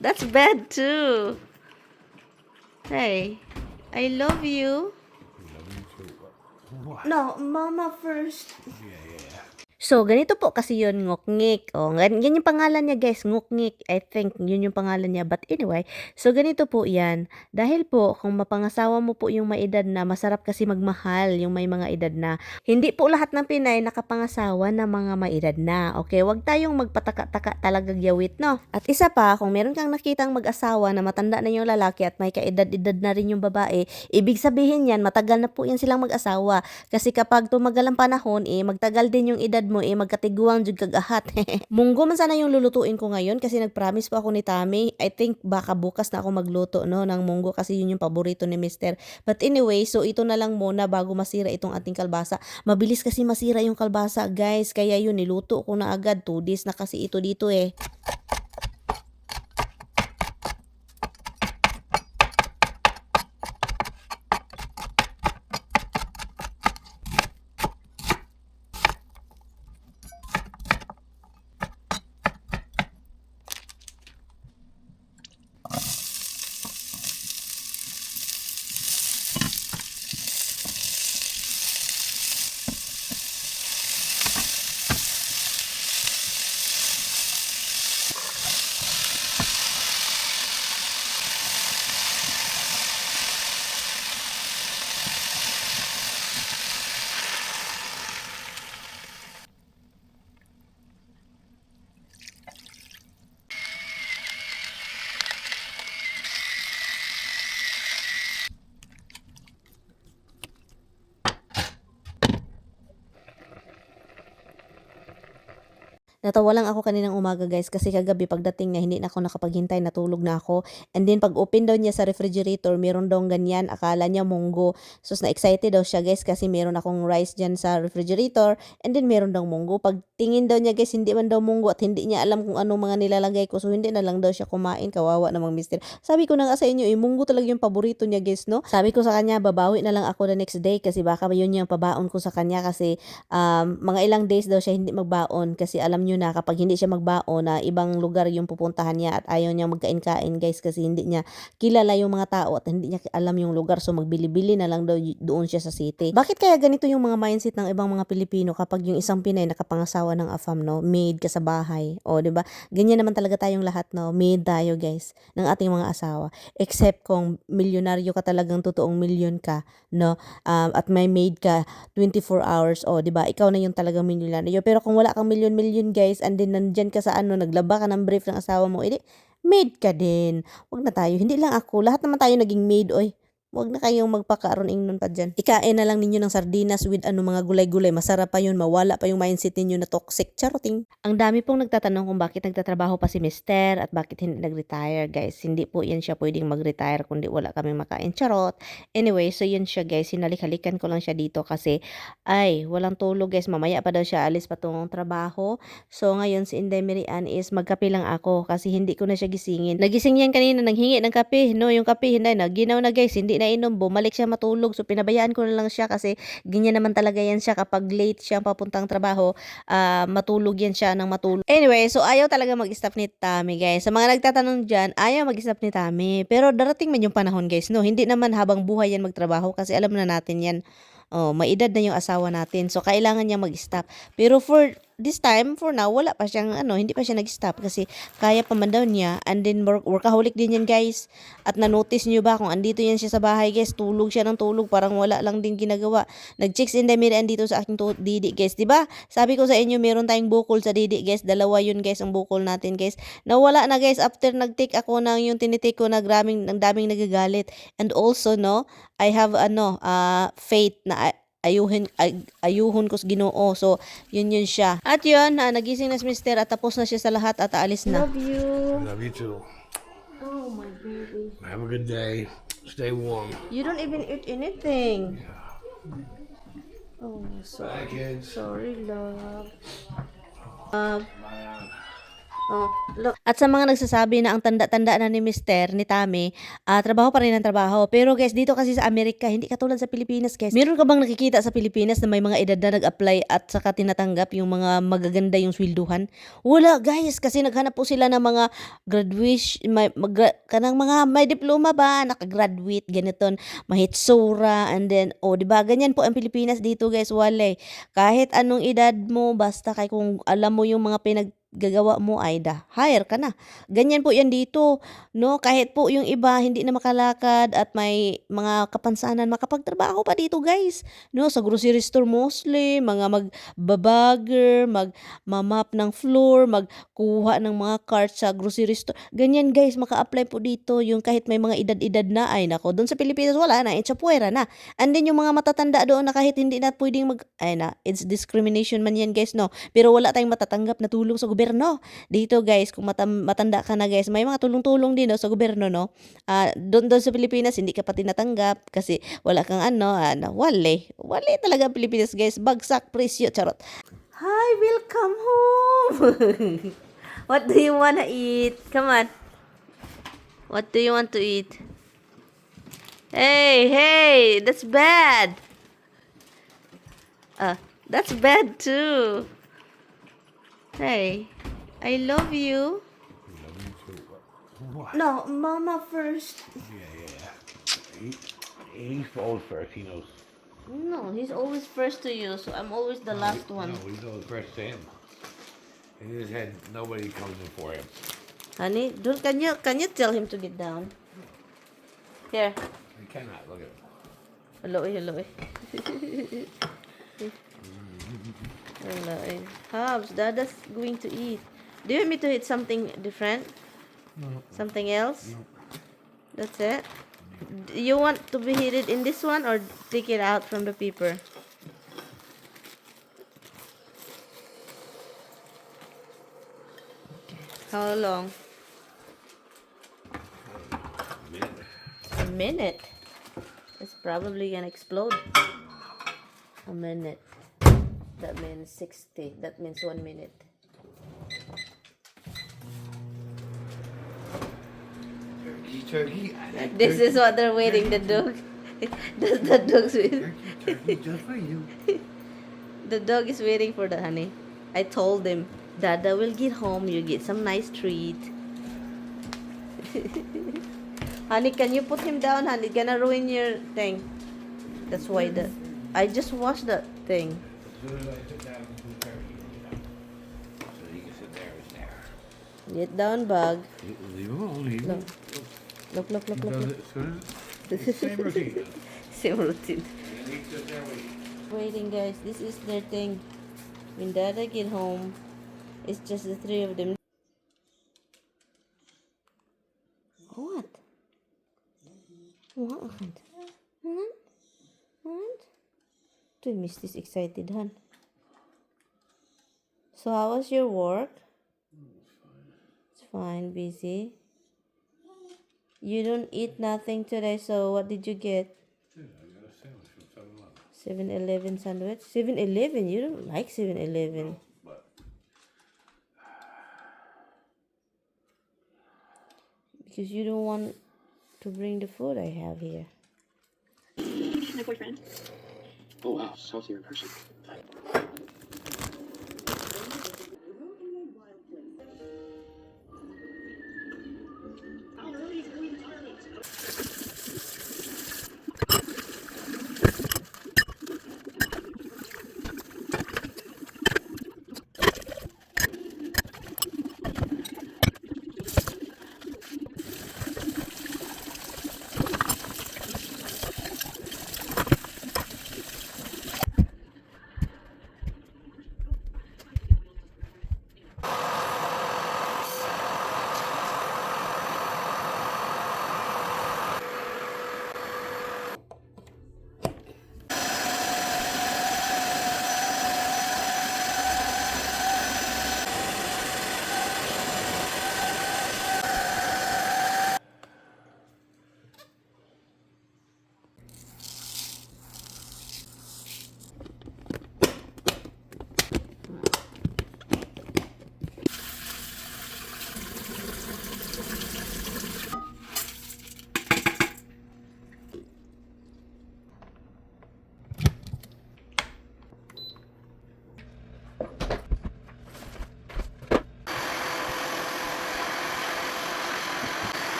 That's bad too. Hey, I love you. No, mama first. So, ganito po kasi yun, ngokngik. O, yan yung pangalan niya, guys, ngokngik. I think yun yung pangalan niya. But anyway, so ganito po yan. Dahil po, kung mapangasawa mo po yung may edad na, masarap kasi magmahal yung may mga edad na. Hindi po lahat ng Pinay nakapangasawa na mga may edad na. Okay, wag tayong magpataka-taka talaga gyawit, no? At isa pa, kung meron kang nakitang mag-asawa na matanda na yung lalaki at may kaedad-edad na rin yung babae, ibig sabihin yan, matagal na po yan silang mag-asawa. Kasi kapag tumagal ang panahon, magtagal din yung edad mo, magkatiguang jud kag ahat. Munggo man sana yung lulutuin ko ngayon kasi nag-promise po ako ni Tami. I think baka bukas na ako magluto no ng munggo kasi yun yung paborito ni Mister. But anyway, so ito na lang muna bago masira itong ating kalbasa. Mabilis kasi masira yung kalbasa, guys. Kaya yun niluto ko na agad. 2 days na kasi ito dito eh. Natawa lang ako kaninang umaga, guys, kasi kagabi pagdating niya hindi na ako nakapaghintay, natulog na ako. And then pag open daw niya sa refrigerator, meron daw ganyan, akala niya munggo. So na excited daw siya, guys, kasi meron akong rice diyan sa refrigerator and then meron daw munggo. Pag tingin daw niya, guys, hindi man daw munggo at hindi niya alam kung ano mga nilalagay ko. So hindi na lang daw siya kumain, kawawa namang mister. Sabi ko na nga sa inyo, munggo talaga yung paborito niya, guys, no? Sabi ko sa kanya, babawi na lang ako the next day kasi baka yun yung pabaon ko sa kanya kasi mga ilang days daw siya hindi magbaon kasi alam niyo na kapag hindi siya magbaon na ibang lugar yung pupuntahan niya at ayaw niya magkain-kain, guys, kasi hindi niya kilala yung mga tao at hindi niya alam yung lugar, so magbili-bili na lang daw doon siya sa city. Bakit kaya ganito yung mga mindset ng ibang mga Pilipino kapag yung isang Pinay nakapangasawa ng AFAM, no? Maid ka sa bahay. O, di ba? Ganyan naman talaga tayong lahat, no? Maid tayo, guys, ng ating mga asawa. Except kung milyonaryo ka talagang totoong milyon ka, no? At may maid ka 24 hours, o, di ba? Ikaw na yung talagang milyonaryo. Pero kung wala kang milyon-milyon, guys, and then nandyan ka sa naglaba ka ng brief ng asawa mo, edi, maid ka din. Wag na tayo. Hindi lang ako. Lahat naman tayo naging maid, oy. Wag na kayong magpakaaron ingnon pa dyan. Ikain na lang ninyo ng sardinas with mga gulay-gulay. Masarap pa yun. Mawala pa yung mindset ninyo na toxic. Charoting. Ang dami pong nagtatanong kung bakit nagtatrabaho pa si Mister at bakit hindi nag-retire, guys. Hindi po yan siya pwedeng mag-retire kundi wala kaming makain. Charot. Anyway, so yun siya, guys. Hinalik-halikan ko lang siya dito kasi ay, walang tulog, guys. Mamaya pa daw siya alis pa tong trabaho. So, ngayon si Inday Mirian is magkape lang ako kasi hindi ko na siya gisingin. Nagising yan kanina, nanghingi ng kape. No, yung kape, hindi na. Ginaw na, guys. Hindi na inom. Bumalik siya matulog. So, pinabayaan ko na lang siya kasi ganyan naman talaga yan siya kapag late siya papuntang trabaho. Matulog yan siya ng matulog. Anyway, so ayaw talaga mag-stop ni Tami, guys. Sa mga nagtatanong dyan, ayaw mag-stop ni Tami. Pero darating man yung panahon, guys, no? Hindi naman habang buhay yan magtrabaho kasi alam na natin yan. Oh, may edad na yung asawa natin. So, kailangan niya mag-stop. Pero for this time, for now, wala pa siyang, hindi pa siya nag-stop kasi kaya pa man daw niya. And then, workaholic din yan, guys. At na-notice niyo ba kung andito yan siya sa bahay, guys, tulog siya ng tulog, parang wala lang din ginagawa. Nag-checks in the mirror andito sa aking didi, guys. Diba? Sabi ko sa inyo, meron tayong bukol sa didi, guys. Dalawa yun, guys, ang bukol natin, guys. Nawala na, guys, after nag-take ako ng yung tinitake ko na ang daming nagagalit. And also, no, I have faith na ayuhon ko sa Ginoo. So, yun siya. At yun, nagising na si Mister at tapos na siya sa lahat at aalis na. Love you. Love you too. Oh my baby. Have a good day. Stay warm. You don't even eat anything. Oh, Bye, kids. sorry, love. Oh, look. At sa mga nagsasabi na ang tanda-tanda na ni Mister, ni Tami, trabaho pa rin ang trabaho. Pero guys, dito kasi sa Amerika, hindi katulad sa Pilipinas, guys. Meron ka bang nakikita sa Pilipinas na may mga edad na nag-apply at saka tinatanggap yung mga magaganda yung swelduhan? Wala, guys, kasi naghanap po sila ng mga graduation, kanang mga may diploma ba, nakagraduate, ganiton, mahitsura, and then, di ba, ganyan po ang Pilipinas dito, guys, wale. Kahit anong edad mo, basta kay kung alam mo yung mga gagawa mo ay hire ka na. Ganyan po yan dito, no? Kahit po yung iba hindi na makalakad at may mga kapansanan, makapagtrabaho pa dito, guys. No, sa grocery store mostly, mga magbabagger, magmamap ng floor, magkuha ng mga carts sa grocery store. Ganyan, guys, maka-apply po dito yung kahit may mga edad-edad na ay nako. Doon sa Pilipinas wala na, itsapuera na. And then yung mga matatanda doon na kahit hindi na pwedeng it's discrimination man yan, guys, no? Pero wala tayong matatanggap na tulong sa gobyerno. Dito, guys, kung matanda ka na, guys, may mga tulong-tulong din, no, sa gobyerno, no? Doon sa Pilipinas, hindi ka pa tinatanggap kasi wala kang wale talaga ang Pilipinas, guys. Bagsak presyo, charot. Hi, welcome home. What do you wanna eat? Come on. What do you want to eat? Hey, that's bad. That's bad too. Hey, I love you. Love you too. What? No, Mama first. He's always first. He knows. No, he's always first to you, so I'm always the last one. No, he's always first to him. In his head, nobody comes in for him. Honey, can you tell him to get down? Here. He cannot. Look at him. Hello. Habs, Dada's going to eat. Do you want me to eat something different? No. Something else? No. That's it? You want to be heated in this one or take it out from the paper? How long? A minute? It's probably gonna explode. A minute. That means 60. That means 1 minute. Turkey. This is what they're waiting, the dog. the dog's waiting. Turkey just for you. The dog is waiting for the honey. I told him, Dada will get home, you get some nice treat. Honey, can you put him down, honey? Gonna ruin your thing. That's why I just washed that thing. As soon as I sit down to the turkey, so he can sit there and stare. Get down, bug. Leave him alone. Leave him. Look. He does it as soon as it's the same routine. Same routine. And he sits there waiting. Waiting, guys. This is their thing. When Dada get home, it's just the three of them. What? What? Do you miss this excited, hon? So how was your work? It's fine, busy. You don't eat nothing today, so what did you get? Yeah, I got a sandwich from 7-Eleven. 7-Eleven sandwich? 7-Eleven? You don't like 7-Eleven. But Because you don't want to bring the food I have here. My boyfriend. Oh wow, saucier in person.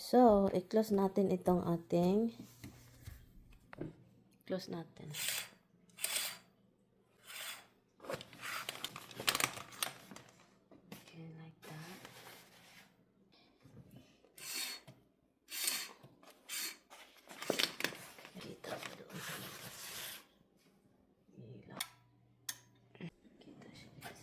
So, i-close natin itong ating close natin. Okay, like that. Dito pa doon sa labas. Ilaw. Kita siya, guys.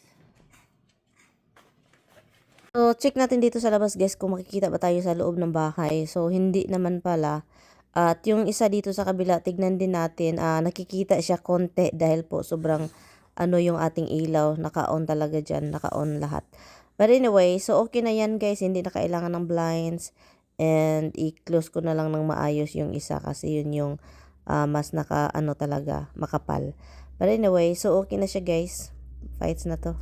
So, check natin dito sa labas, guys, kung makikita ba tayo sa loob ng bahay. So, hindi naman pala. At yung isa dito sa kabila, tignan din natin, nakikita siya konti dahil po sobrang yung ating ilaw, naka-on talaga dyan, naka-on lahat. But anyway, so okay na yan, guys, hindi na kailangan ng blinds, and i-close ko na lang ng maayos yung isa kasi yun yung mas talaga, makapal. But anyway, so okay na siya, guys, fights na to.